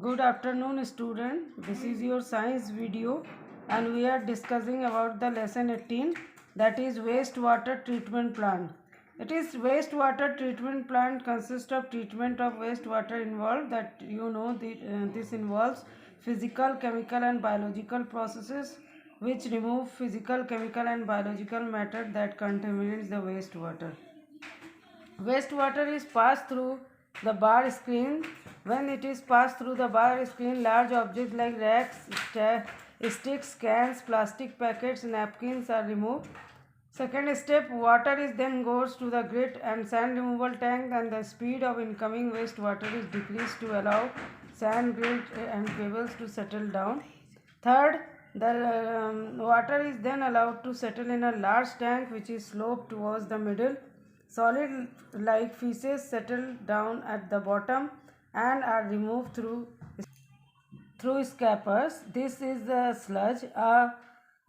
Good afternoon, student. This is your science video and we are discussing about the lesson 18, that is wastewater treatment plant. It is wastewater treatment plant consists of treatment of wastewater involved that this involves physical, chemical and biological processes which remove physical, chemical and biological matter that contaminates the wastewater. Wastewater is passed through the bar screen. When it is passed through the bar screen, large objects like racks, sticks, cans, plastic packets, napkins are removed. Second step, water is then goes to the grit and sand removal tank, and the speed of incoming wastewater is decreased to allow sand, grit and pebbles to settle down. Third, the water is then allowed to settle in a large tank which is sloped towards the middle. Solid like feces settle down at the bottom and are removed through scappers. This is the sludge. A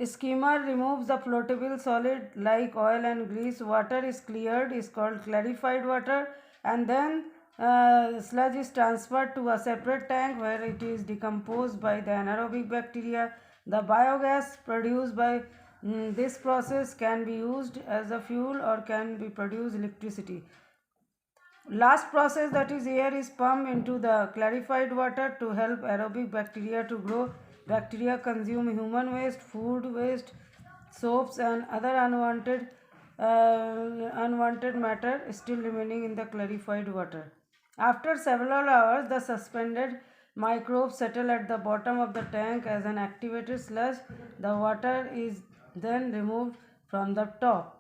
skimmer removes the floatable solid like oil and grease. Water is cleared, is called clarified water, and then sludge is transferred to a separate tank where it is decomposed by the anaerobic bacteria. The biogas produced by this process can be used as a fuel or can be produce electricity. Last process, that is air is pumped into the clarified water to help aerobic bacteria to grow. Bacteria consume human waste, food waste, soaps and other unwanted matter still remaining in the clarified water. After several hours, the suspended microbes settle at the bottom of the tank as an activated sludge. The water is then removed from the top.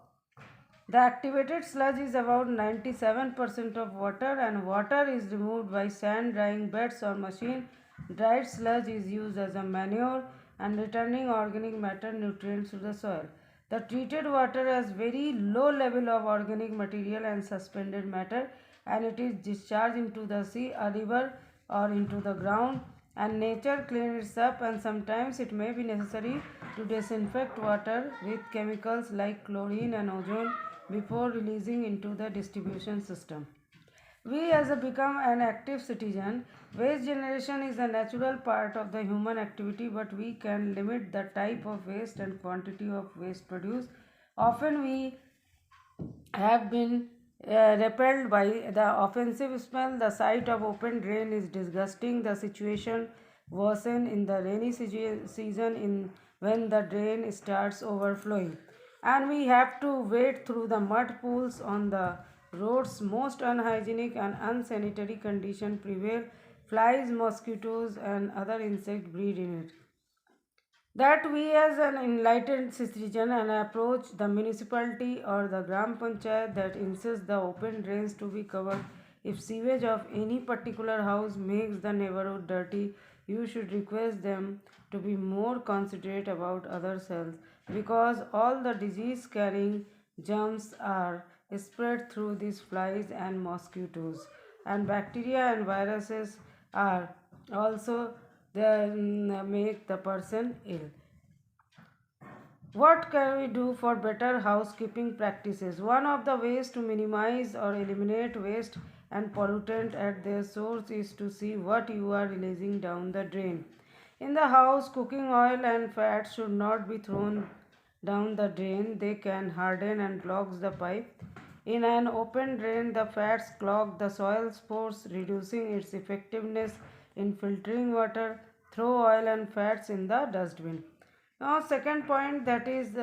The activated sludge is about 97% of water, and water is removed by sand drying beds or machine. Dried sludge is used as a manure and returning organic matter nutrients to the soil. The treated water has very low level of organic material and suspended matter, and it is discharged into the sea, a river or into the ground, and nature cleans it up, and sometimes it may be necessary to disinfect water with chemicals like chlorine and ozone before releasing into the distribution system. We as a become an active citizen. Waste generation is a natural part of the human activity, but we can limit the type of waste and quantity of waste produced. Often we have been repelled by the offensive smell. The sight of open drain is disgusting. The situation worsen in the rainy season when the drain starts overflowing, and we have to wade through the mud pools on the roads. Most unhygienic and unsanitary conditions prevail. Flies, mosquitoes and other insects breed in it. That we as an enlightened citizen and approach the municipality or the gram panchayat that insists the open drains to be covered. If sewage of any particular house makes the neighborhood dirty, you should request them to be more considerate about others' health, because all the disease carrying germs are spread through these flies and mosquitoes, and bacteria and viruses are also they make the person ill. What can we do for better housekeeping practices? One of the ways to minimize or eliminate waste and pollutant at their source is to see what you are releasing down the drain. In the house, cooking oil and fats should not be thrown down the drain. They can harden and clog the pipe. In an open drain, the fats clog the soil pores, reducing its effectiveness in filtering water. Throw oil and fats in the dustbin. Now, second point, that is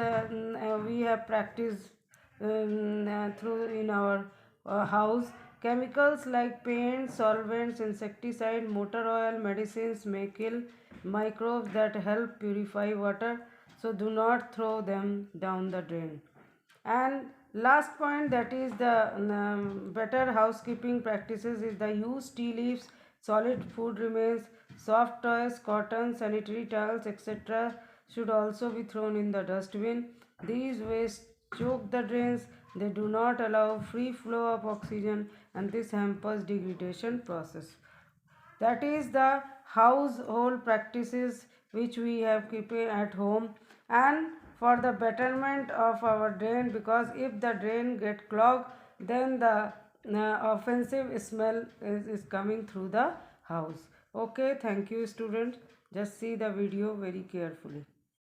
we have practiced through in our house. Chemicals like paint, solvents, insecticide, motor oil, medicines may kill microbes that help purify water. So do not throw them down the drain. And last point, that is the better housekeeping practices is the use tea leaves, solid food remains, soft toys, cotton, sanitary towels, etc. should also be thrown in the dustbin. These waste choke the drains. They do not allow free flow of oxygen, and this hampers degradation process. That is the household practices which we have keeping at home, and for the betterment of our drain, because if the drain get clogged, then the offensive smell is coming through the house. Okay, thank you students. Just see the video very carefully.